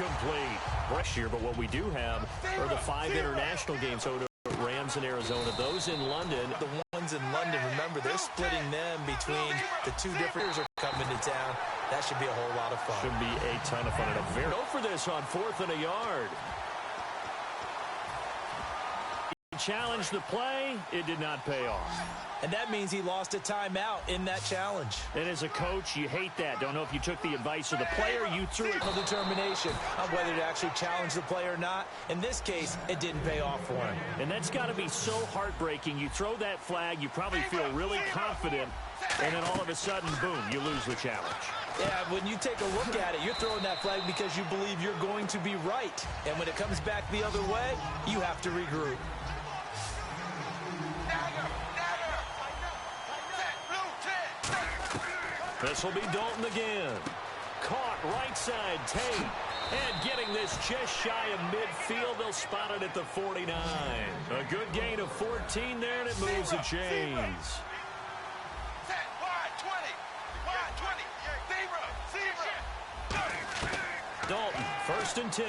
incomplete. Fresh year, but what we do have are the 5 international games. So Rams in Arizona, those in London. The ones in London, remember, they're splitting them between the 2 different are coming to town. That should be a whole lot of fun. Should be a ton of fun. And a very go for this on 4th and a yard. He challenged the play. It did not pay off. And that means he lost a timeout in that challenge. And as a coach, you hate that. Don't know if you took the advice of the player. You threw it. No determination on whether to actually challenge the play or not. In this case, it didn't pay off for him. And that's got to be so heartbreaking. You throw that flag, you probably feel really confident, and then all of a sudden, boom, you lose the challenge. Yeah, when you take a look at it, you're throwing that flag because you believe you're going to be right. And when it comes back the other way, you have to regroup. This will be Dalton again. Caught right side, Tate. And getting this just shy of midfield. They'll spot it at the 49. A good gain of 14 there, and it moves the chains. Dalton, 1st and 10.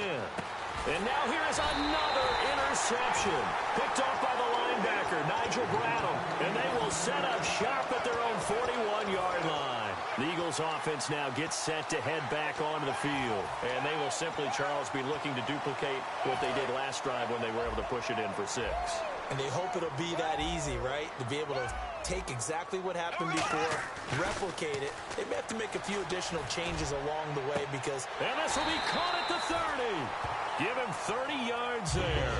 And now here is another interception. Picked off by the linebacker, Nigel Bradham. And they will set up shop at their own 41-yard line. The Eagles offense now gets set to head back onto the field. And they will simply, Charles, be looking to duplicate what they did last drive when they were able to push it in for 6. And they hope it'll be that easy, right? To be able to take exactly what happened before, replicate it. They may have to make a few additional changes along the way because... And this will be caught at the 30. Give him 30 yards there.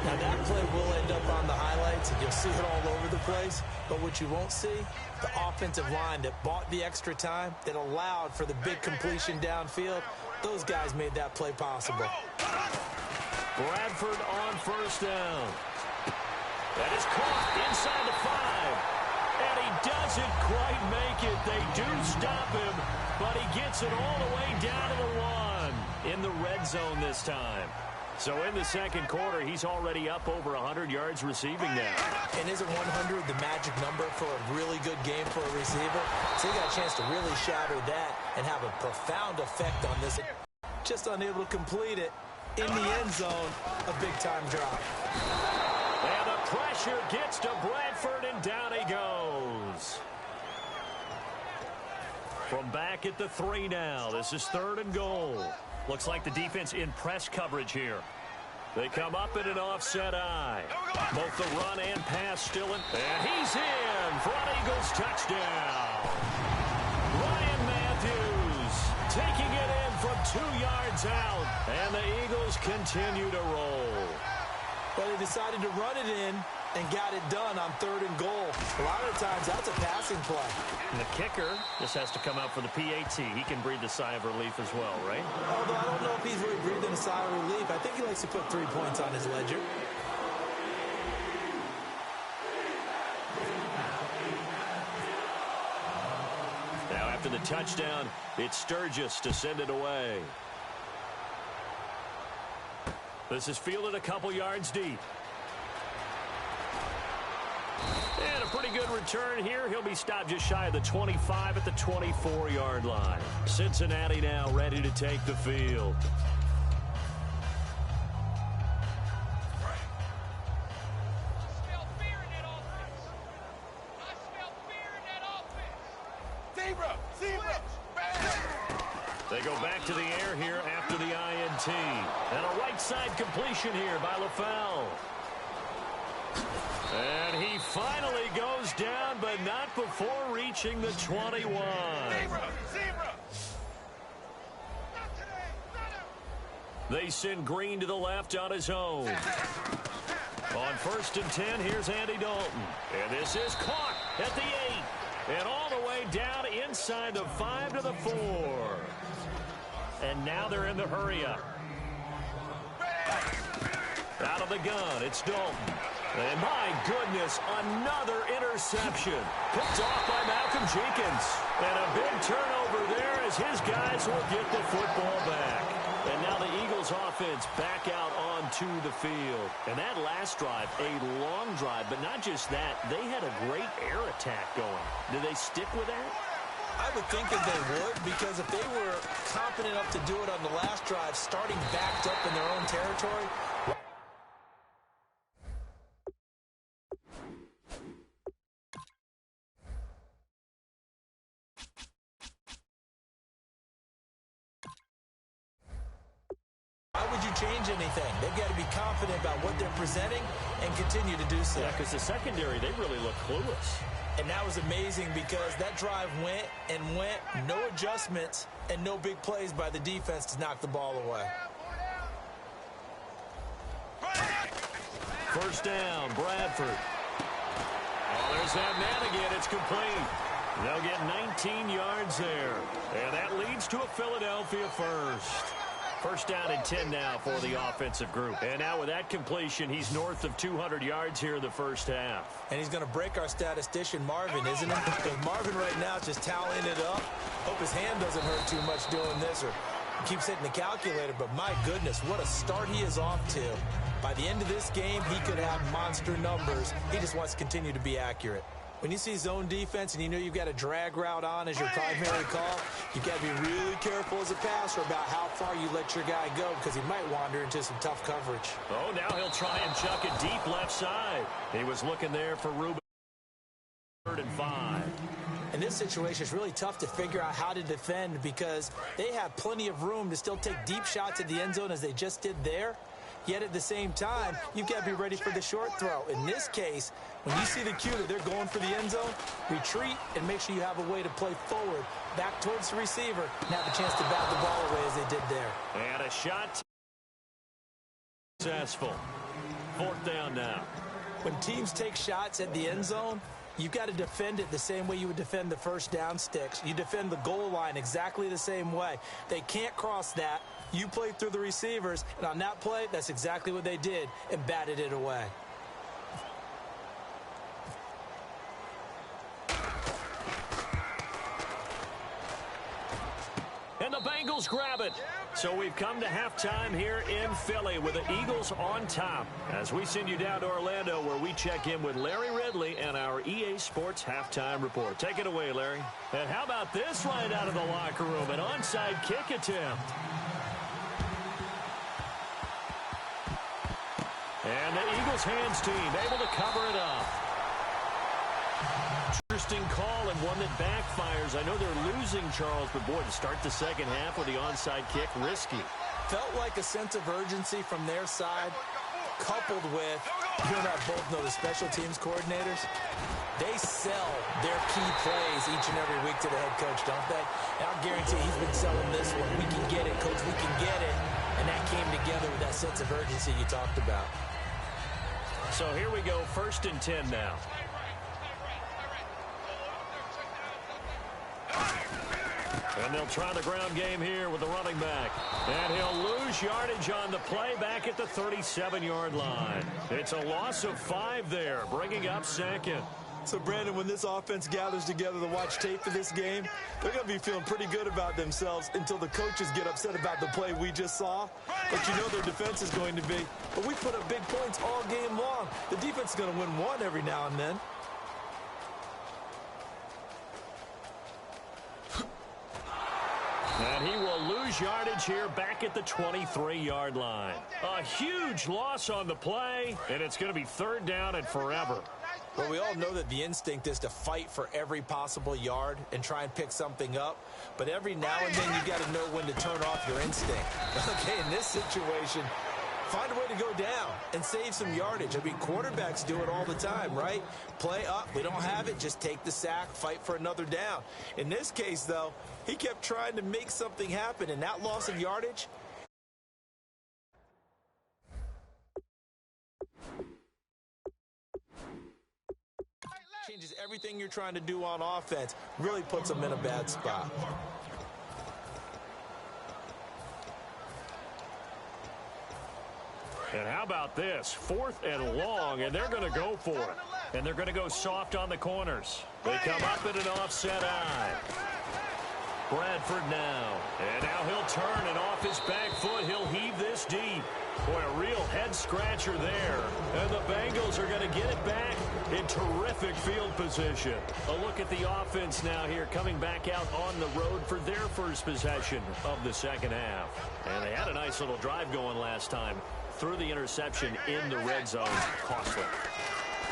Now that play will end up on the highlights, and you'll see it all over the place. But what you won't see, the offensive line that bought the extra time, that allowed for the big completion downfield, those guys made that play possible. Bradford on 1st down. That is caught inside the 5. And he doesn't quite make it. They do stop him, but he gets it all the way down to the 1 in the red zone this time. So in the second quarter, he's already up over 100 yards receiving now. And isn't 100 the magic number for a really good game for a receiver? So he got a chance to really shatter that and have a profound effect on this. Just unable to complete it in the end zone, a big-time drop. And the pressure gets to Bradford, and down he goes. From back at the 3 now. This is 3rd and goal. Looks like the defense in press coverage here. They come up in an offset eye. Both the run and pass still in. And he's in for an Eagles touchdown. Ryan Matthews taking it in from 2 yards out. And the Eagles continue to roll. But they decided to run it in and got it done on 3rd and goal. A lot of the times, that's a passing play. And the kicker just has to come out for the PAT. He can breathe a sigh of relief as well, right? Although I don't know if he's really breathing a sigh of relief. I think he likes to put 3 points on his ledger. Now after the touchdown, it's Sturgis to send it away. This is fielded a couple yards deep. And a pretty good return here. He'll be stopped just shy of the 25 at the 24-yard line. Cincinnati now ready to take the field. They go back to the air here after the INT. And a right side completion here by LaFell. And he finally goes down, but not before reaching the 21. They send Green to the left on his own. On 1st and 10, here's Andy Dalton. And this is caught at the 8. And all the way down inside the 5 to the 4. And now they're in the hurry-up. Out of the gun, it's Dalton. And my goodness, another interception. Picked off by Malcolm Jenkins. And a big turnover there as his guys will get the football back. And now the Eagles offense back out onto the field. And that last drive, a long drive, but not just that. They had a great air attack going. Did they stick with that? I would think that they would, because if they were confident enough to do it on the last drive, starting backed up in their own territory, why would you change anything? They've got to be confident about what they're presenting and continue to do so. Yeah, because the secondary, they really look clueless. And that was amazing because that drive went and went, no adjustments, and no big plays by the defense to knock the ball away. First down, Bradford. Oh, there's that man again. It's complete. They'll get 19 yards there. And that leads to a Philadelphia first. First down and 10 now for the offensive group. And now with that completion, he's north of 200 yards here in the first half. And he's going to break our statistician, Marvin, isn't he? Because Marvin right now is just tallying it up. Hope his hand doesn't hurt too much doing this, or he keeps hitting the calculator. But my goodness, what a start he is off to. By the end of this game, he could have monster numbers. He just wants to continue to be accurate. When you see zone defense and you know you've got a drag route on as your primary call, you've got to be really careful as a passer about how far you let your guy go, because he might wander into some tough coverage. Oh, now he'll try and chuck it deep left side. He was looking there for Ruben. 3rd and 5. In this situation, it's really tough to figure out how to defend because they have plenty of room to still take deep shots at the end zone as they just did there. Yet at the same time, you've got to be ready for the short throw. In this case, when you see the cue that they're going for the end zone, retreat and make sure you have a way to play forward, back towards the receiver, and have a chance to bat the ball away as they did there. And a shot successful. 4th down now. When teams take shots at the end zone, you've got to defend it the same way you would defend the first down sticks. You defend the goal line exactly the same way. They can't cross that. You play through the receivers, and on that play, that's exactly what they did and batted it away. And the Bengals grab it. So we've come to halftime here in Philly with the Eagles on top as we send you down to Orlando where we check in with Larry Ridley and our EA Sports halftime report. Take it away, Larry. And how about this right out of the locker room? An onside kick attempt. And the Eagles hands team able to cover it up. Interesting call and one that backfires. I know they're losing, Charles, but boy, to start the second half with the onside kick, risky. Felt like a sense of urgency from their side, coupled with, you and I both know the special teams coordinators, they sell their key plays each and every week to the head coach, don't they? And I'll guarantee he's been selling this one. We can get it, coach, we can get it. And that came together with that sense of urgency you talked about. So here we go, 1st and 10 now. And they'll try the ground game here with the running back. And he'll lose yardage on the play back at the 37-yard line. It's a loss of 5 there, bringing up 2nd. So, Brandon, when this offense gathers together to watch tape for this game, they're going to be feeling pretty good about themselves until the coaches get upset about the play we just saw. But you know their defense is going to be. But we put up big points all game long. The defense is going to win one every now and then. And he will lose yardage here back at the 23-yard line. A huge loss on the play, and it's going to be 3rd down and forever. Well, we all know that the instinct is to fight for every possible yard and try and pick something up. But every now and then you got to know when to turn off your instinct. Okay, in this situation, find a way to go down and save some yardage. I mean, quarterbacks do it all the time, right? Play up, we don't have it, just take the sack, fight for another down. In this case, though, he kept trying to make something happen, and that loss of yardage changes everything you're trying to do on offense, really puts them in a bad spot. And how about this? 4th and long, and they're going to go for it. And they're going to go soft on the corners. They come up in an offset eye. Bradford now. And now he'll turn, and off his back foot, he'll heave this deep. Boy, a real head-scratcher there. And the Bengals are going to get it back in terrific field position. A look at the offense now here, coming back out on the road for their first possession of the second half. And they had a nice little drive going last time. Threw the interception in the red zone. Costly.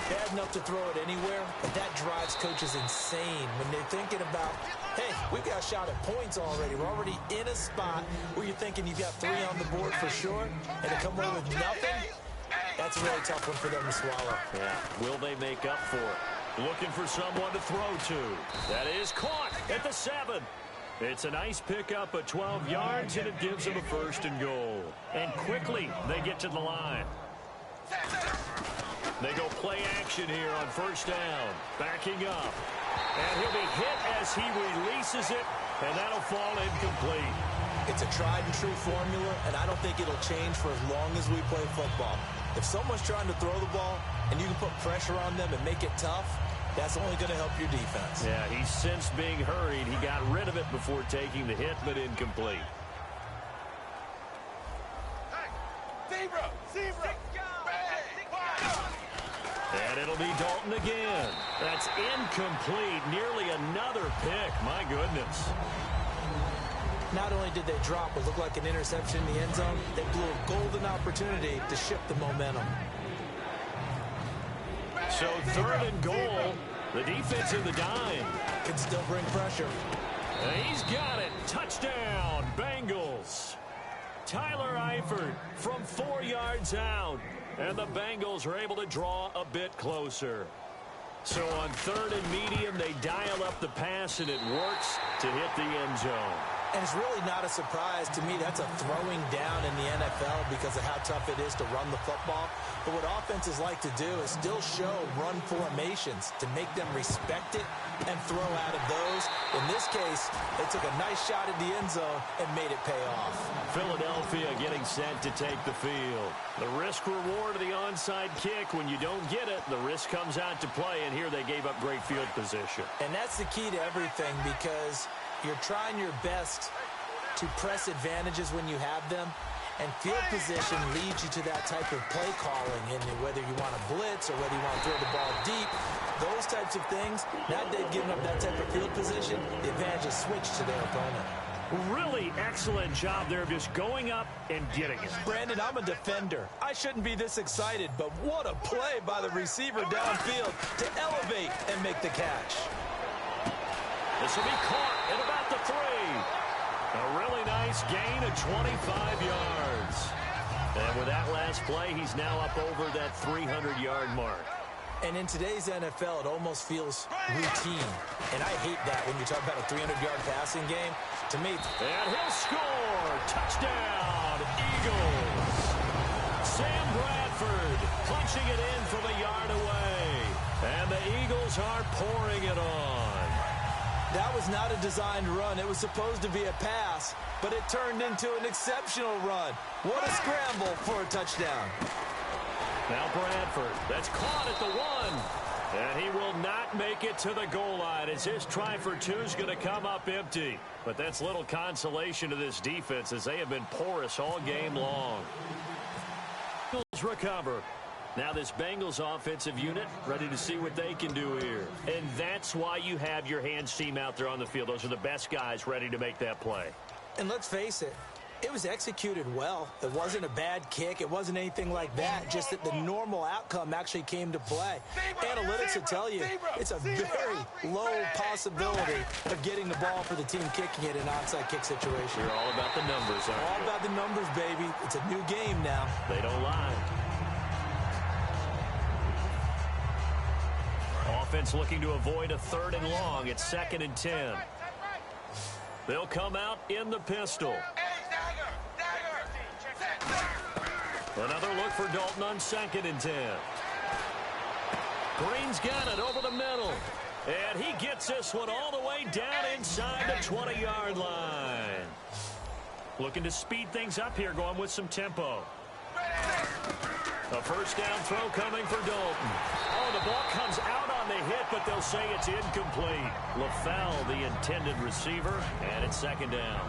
Bad enough to throw it anywhere, but that drives coaches insane when they're thinking about, hey, we've got a shot at points already. We're already in a spot where you're thinking you've got 3 on the board for sure, and to come away with nothing, that's a really tough one for them to swallow. Yeah, will they make up for it? Looking for someone to throw to. That is caught at the 7. It's a nice pickup of 12 yards, and it gives them a 1st and goal. And quickly, they get to the line. They go play action here on 1st down. Backing up. And he'll be hit as he releases it, and that'll fall incomplete. It's a tried-and-true formula, and I don't think it'll change for as long as we play football. If someone's trying to throw the ball, and you can put pressure on them and make it tough, that's only going to help your defense. Yeah, he's since being hurried. He got rid of it before taking the hit, but incomplete. And it'll be Dalton again. That's incomplete. Nearly another pick. My goodness. Not only did they drop what looked like an interception in the end zone, they blew a golden opportunity to shift the momentum. So 3rd and goal. The defense in the dime. Can still bring pressure. And he's got it. Touchdown, Bengals. Tyler Eifert from 4 yards out. And the Bengals are able to draw a bit closer. So on 3rd and medium, they dial up the pass, and it works to hit the end zone. And it's really not a surprise to me. That's a throwing down in the NFL because of how tough it is to run the football. But what offenses like to do is still show run formations to make them respect it and throw out of those. In this case, they took a nice shot at the end zone and made it pay off. Philadelphia getting set to take the field. The risk-reward of the onside kick. When you don't get it, the risk comes out to play, and here they gave up great field position. And that's the key to everything because you're trying your best to press advantages when you have them, and field position leads you to that type of play calling, and whether you want to blitz or whether you want to throw the ball deep, those types of things, now that they've given up that type of field position, the advantage is switched to their opponent. Really excellent job there of just going up and getting it. Brandon, I'm a defender. I shouldn't be this excited, but what a play by the receiver downfield to elevate and make the catch. This will be caught at about the 3. A really nice gain of 25 yards. And with that last play, he's now up over that 300-yard mark. And in today's NFL, it almost feels routine. And I hate that when you talk about a 300-yard passing game. To me, and he'll score. Touchdown, Eagles. Sam Bradford punching it in from a yard away. And the Eagles are pouring it on. That was not a designed run. It was supposed to be a pass, but it turned into an exceptional run. What a scramble for a touchdown. Now Bradford, that's caught at the 1. And he will not make it to the goal line as his try for 2 is going to come up empty. But that's little consolation to this defense as they have been porous all game long. Eagles recover. Now this Bengals offensive unit ready to see what they can do here. And that's why you have your hands team out there on the field. Those are the best guys ready to make that play. And let's face it, it was executed well. It wasn't a bad kick. It wasn't anything like that. Just that the normal outcome actually came to play. Analytics will tell you it's a very low possibility of getting the ball for the team kicking it in an onside kick situation. You're all about the numbers, aren't you? All about the numbers, baby. It's a new game now. They don't lie. Offense looking to avoid a 3rd and long. It's 2nd and 10. They'll come out in the pistol. Another look for Dalton on 2nd and 10. Green's got it over the middle. And he gets this one all the way down inside the 20-yard line. Looking to speed things up here, going with some tempo. A first down throw coming for Dalton. Oh, the ball comes out on the hit, but they'll say it's incomplete. LaFell, the intended receiver, and it's second down.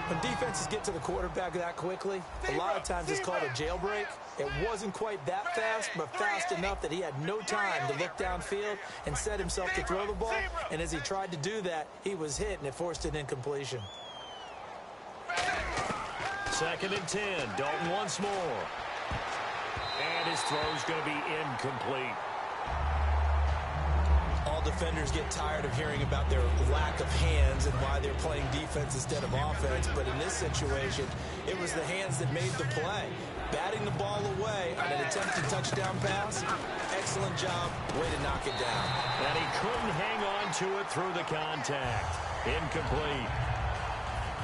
When defenses get to the quarterback that quickly, a lot of times it's called a jailbreak. It wasn't quite that fast, but fast enough that he had no time to look downfield and set himself to throw the ball. And as he tried to do that, he was hit, and it forced an incompletion. Second and 10. Dalton once more. And his throw's going to be incomplete. All defenders get tired of hearing about their lack of hands and why they're playing defense instead of offense. But in this situation, it was the hands that made the play. Batting the ball away on an attempted touchdown pass. Excellent job. Way to knock it down. And he couldn't hang on to it through the contact. Incomplete.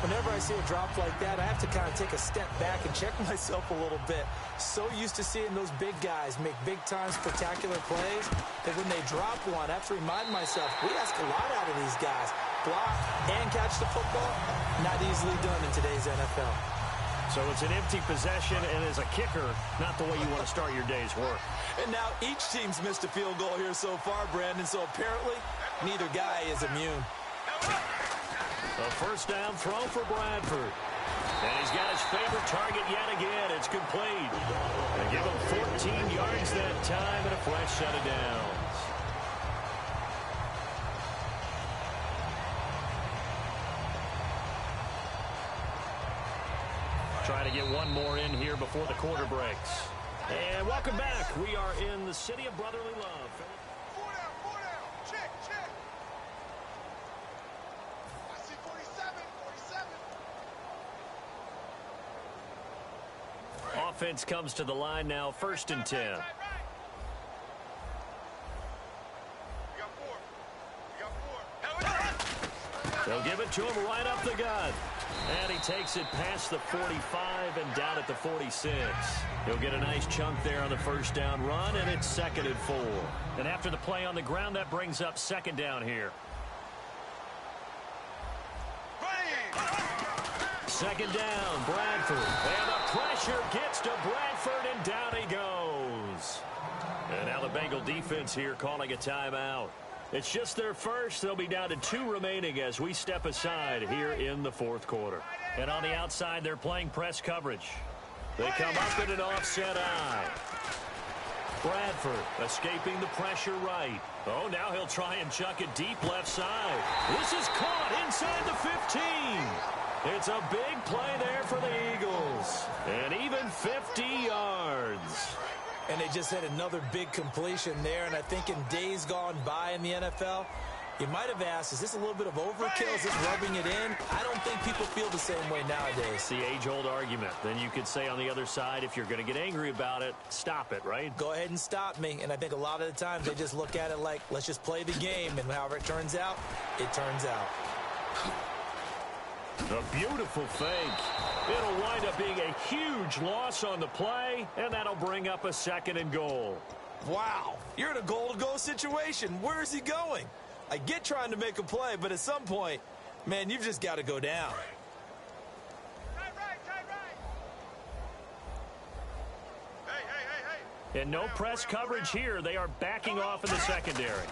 Whenever I see a drop like that, I have to kind of take a step back and check myself a little bit. So used to seeing those big guys make big-time spectacular plays that when they drop one, I have to remind myself, we ask a lot out of these guys. Block and catch the football, not easily done in today's NFL. So it's an empty possession, and as a kicker, not the way you want to start your day's work. And now each team's missed a field goal here so far, Brandon, so apparently neither guy is immune. A first down throw for Bradford. And he's got his favorite target yet again. It's complete. They give him 14 yards that time and a fresh set of downs. Trying to get one more in here before the quarter breaks. And welcome back. We are in the city of brotherly love. Offense comes to the line now, first and 10. They'll give it to him right up the gut. And he takes it past the 45 and down at the 46. He'll get a nice chunk there on the first down run, and it's second and 4. And after the play on the ground, that brings up second down here. Second down, Bradford. And the pressure gets to Bradford, and down he goes. And now the Bengal defense here calling a timeout. It's just their first. They'll be down to 2 remaining as we step aside here in the fourth quarter. And on the outside, they're playing press coverage. They come up in an offset eye. Bradford escaping the pressure right. Oh, now he'll try and chuck it deep left side. This is caught inside the 15. It's a big play there for the Eagles. And even 50 yards. And they just had another big completion there. And I think in days gone by in the NFL, you might have asked, is this a little bit of overkill? Is this rubbing it in? I don't think people feel the same way nowadays. It's the age-old argument. Then you could say on the other side, if you're going to get angry about it, stop it, right? Go ahead and stop me. And I think a lot of the times they just look at it like, let's just play the game. And however it turns out, it turns out. A beautiful fake. It'll wind up being a huge loss on the play, and that'll bring up a second and goal. Wow, you're in a goal-to-goal situation. Where is he going? I get trying to make a play, but at some point, man, you've just got to go down. And no press coverage here. They are backing off in the secondary.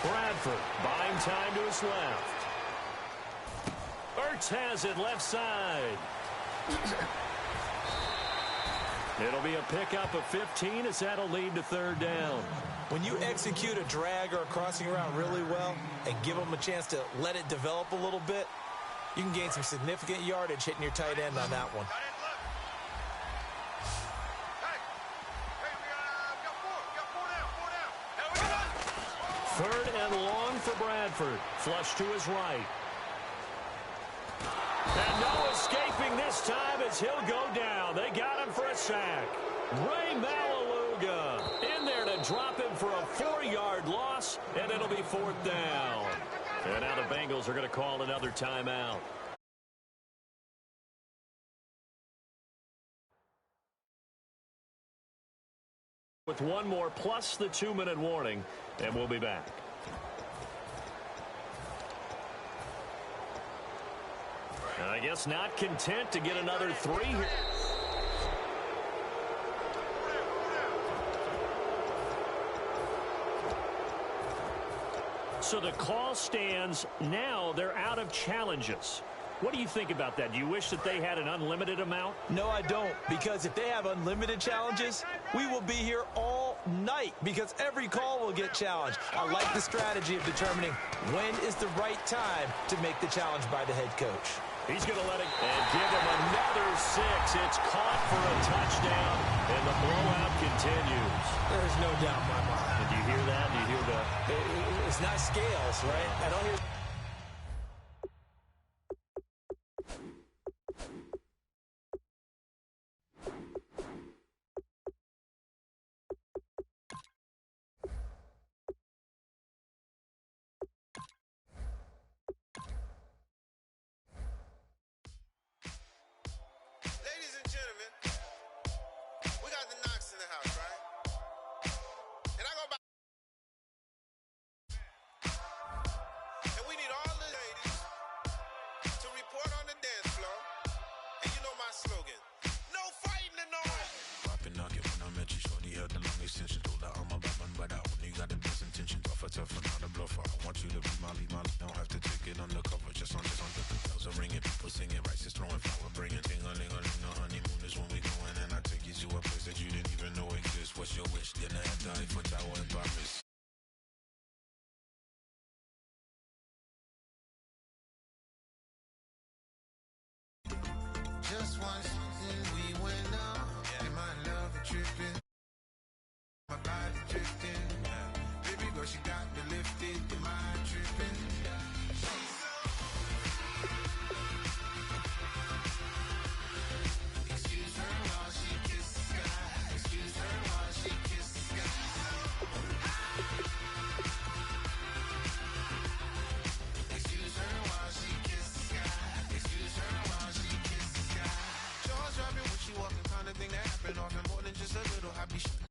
Bradford buying time to his left. Ertz has it left side. It'll be a pickup of 15 as that'll lead to third down. When you execute a drag or a crossing route really well and give them a chance to let it develop a little bit, you can gain some significant yardage hitting your tight end on that one. Third and long for Bradford. Flush to his right. And no escaping this time as he'll go down. They got him for a sack. Ray Malaluga in there to drop him for a 4-yard loss, and it'll be fourth down. And now the Bengals are going to call another timeout. With one more plus the 2-minute warning, and we'll be back. I guess not content to get another 3 here. So the call stands. Now they're out of challenges. What do you think about that? Do you wish that they had an unlimited amount? No, I don't, because if they have unlimited challenges, we will be here all night because every call will get challenged. I like the strategy of determining when is the right time to make the challenge by the head coach. He's going to let it and give him another 6. It's caught for a touchdown, and the blowout continues. There's no doubt in my mind. And do you hear that? Do you hear the... It's not scales, right? I don't hear... Just once we went out, and my love tripping, my body drifting. Baby girl, she got me lifted, am I tripping? Excuse her while she kisses the sky. Excuse her while she kisses the sky. Excuse her while she kisses the sky. Excuse her while she kisses the sky. Jaws dropping when she walking, kind of thing that happen often, more than just a little happy shit.